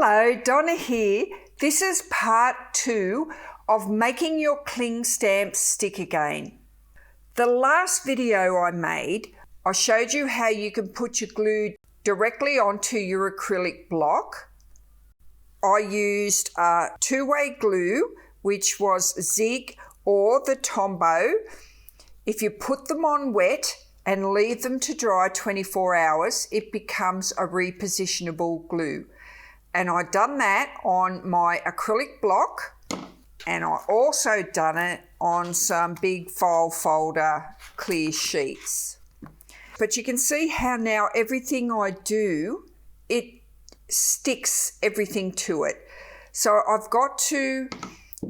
Hello, Donna here. This is part 2 of making your cling stamps stick again. The last video I made, I showed you how you can put your glue directly onto your acrylic block. I used a two-way glue, which was Zig or the Tombow. If you put them on wet and leave them to dry 24 hours, it becomes a repositionable glue. And I done that on my acrylic block, and I also done it on some big file folder clear sheets. But you can see how now everything I do, it sticks everything to it. So I've got to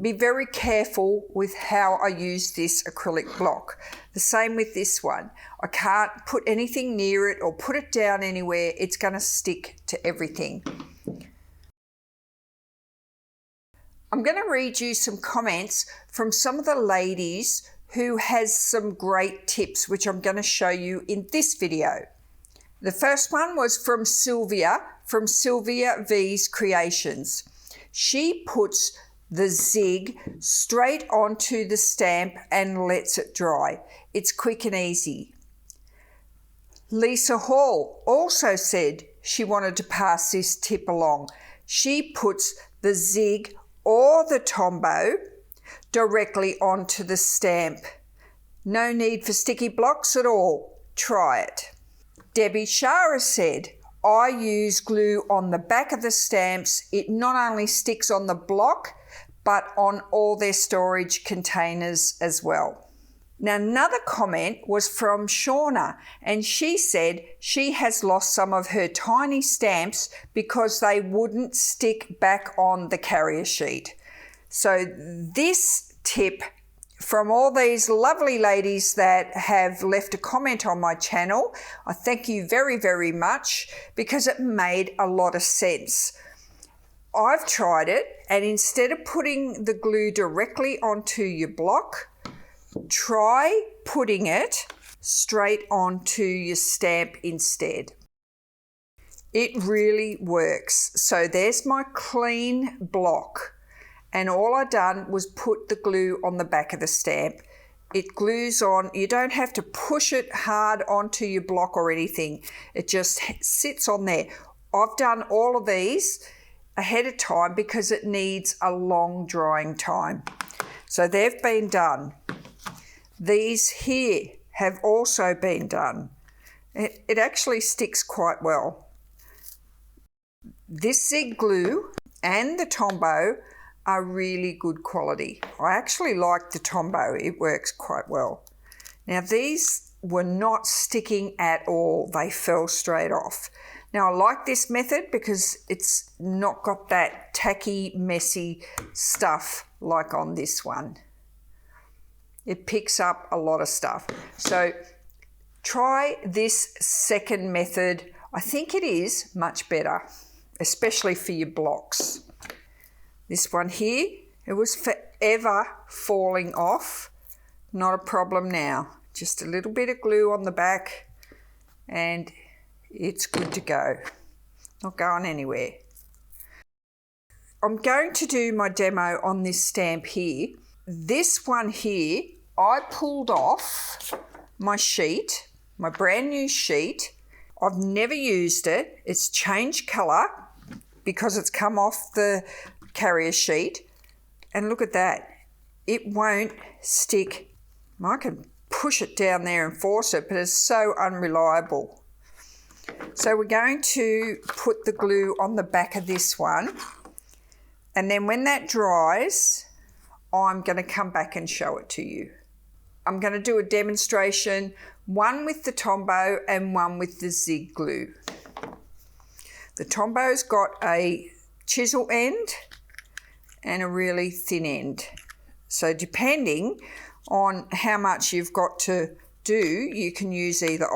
be very careful with how I use this acrylic block. The same with this one. I can't put anything near it or put it down anywhere. It's going to stick to everything. I'm going to read you some comments from some of the ladies who has some great tips, which I'm going to show you in this video. The first one was from Sylvia V's Creations. She puts the Zig straight onto the stamp and lets it dry. It's quick and easy. Lisa Hall also said she wanted to pass this tip along. She puts the Zig or the Tombow directly onto the stamp. No need for sticky blocks at all. Try it. Debbie Shara said, I use glue on the back of the stamps. It not only sticks on the block, but on all their storage containers as well. Now, another comment was from Shauna, and she said she has lost some of her tiny stamps because they wouldn't stick back on the carrier sheet. So this tip from all these lovely ladies that have left a comment on my channel, I thank you very, very much, because it made a lot of sense. I've tried it, and instead of putting the glue directly onto your block, try putting it straight onto your stamp instead. It really works. So there's my clean block, and all I done was put the glue on the back of the stamp. It glues on. You don't have to push it hard onto your block or anything. It just sits on there. I've done all of these ahead of time because it needs a long drying time. So they've been done. These here have also been done. It actually sticks quite well. This Zig glue and the Tombow are really good quality. I actually like the Tombow. It works quite well. Now, these were not sticking at all. They fell straight off. Now, I like this method because it's not got that tacky, messy stuff like on this one. It picks up a lot of stuff. So try this second method. I think it is much better, especially for your blocks. This one here, it was forever falling off. Not a problem now. Just a little bit of glue on the back and it's good to go. Not going anywhere. I'm going to do my demo on this stamp here. This one here, I pulled off my sheet, my brand new sheet. I've never used it. It's changed colour because it's come off the carrier sheet. And look at that. It won't stick. I can push it down there and force it, but it's so unreliable. So we're going to put the glue on the back of this one. And then when that dries, I'm going to come back and show it to you. I'm going to do a demonstration, one with the Tombow and one with the Zig glue. The Tombow's got a chisel end and a really thin end. So depending on how much you've got to do, you can use either.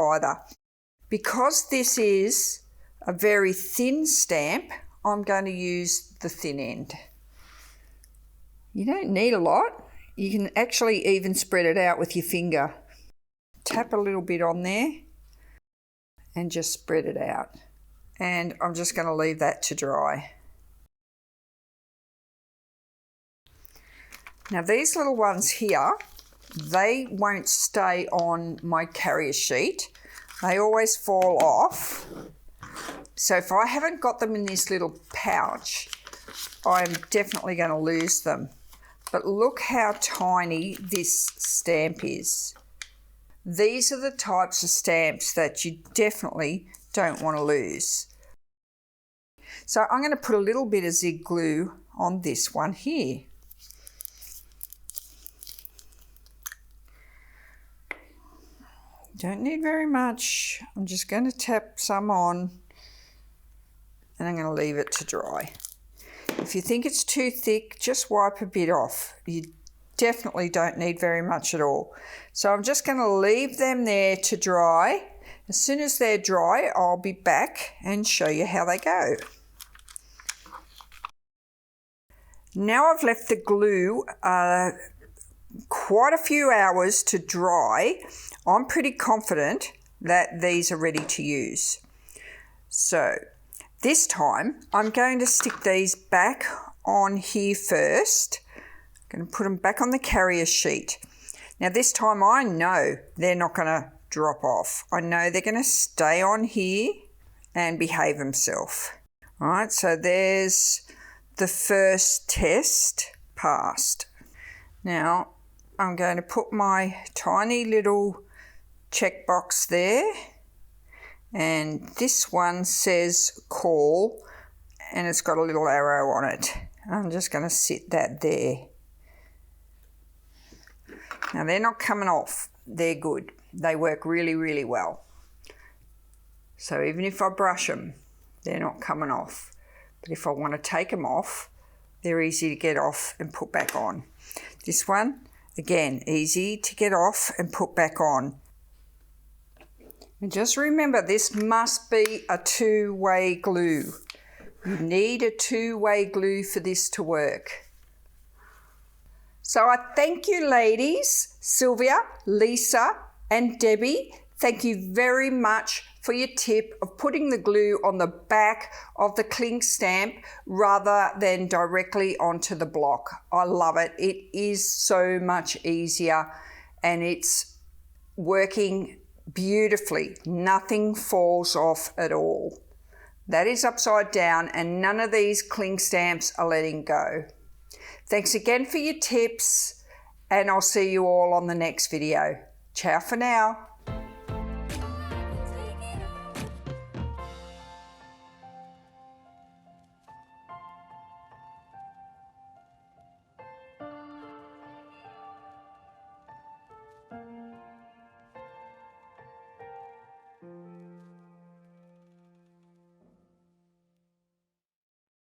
Because this is a very thin stamp, I'm going to use the thin end. You don't need a lot. You can actually even spread it out with your finger. Tap a little bit on there and just spread it out. And I'm just going to leave that to dry. Now these little ones here, they won't stay on my carrier sheet. They always fall off. So if I haven't got them in this little pouch, I'm definitely going to lose them. But look how tiny this stamp is. These are the types of stamps that you definitely don't want to lose. So I'm going to put a little bit of zig glue on this one here. Don't need very much. I'm just going to tap some on and I'm going to leave it to dry. If you think it's too thick, just wipe a bit off. You definitely don't need very much at all. So I'm just going to leave them there to dry. As soon as they're dry, I'll be back and show you how they go. Now I've left the glue quite a few hours to dry. I'm pretty confident that these are ready to use. So this time I'm going to stick these back on here first. I'm going to put them back on the carrier sheet. Now this time I know they're not going to drop off. I know they're going to stay on here and behave themselves. All right, so there's the first test passed. Now I'm going to put my tiny little checkbox there, and this one says call and it's got a little arrow on it. I'm just going to sit that there. Now they're not coming off, they're good. They work really, really well. So even if I brush them, they're not coming off. But if I want to take them off, they're easy to get off and put back on. This one, again, easy to get off and put back on. And just remember, this must be a two-way glue. You need a two-way glue for this to work. So I thank you ladies, Sylvia, Lisa and Debbie. Thank you very much for your tip of putting the glue on the back of the cling stamp rather than directly onto the block. I love it. It is so much easier and it's working beautifully. Nothing falls off at all. That is upside down and none of these cling stamps are letting go. Thanks again for your tips and I'll see you all on the next video. Ciao for now.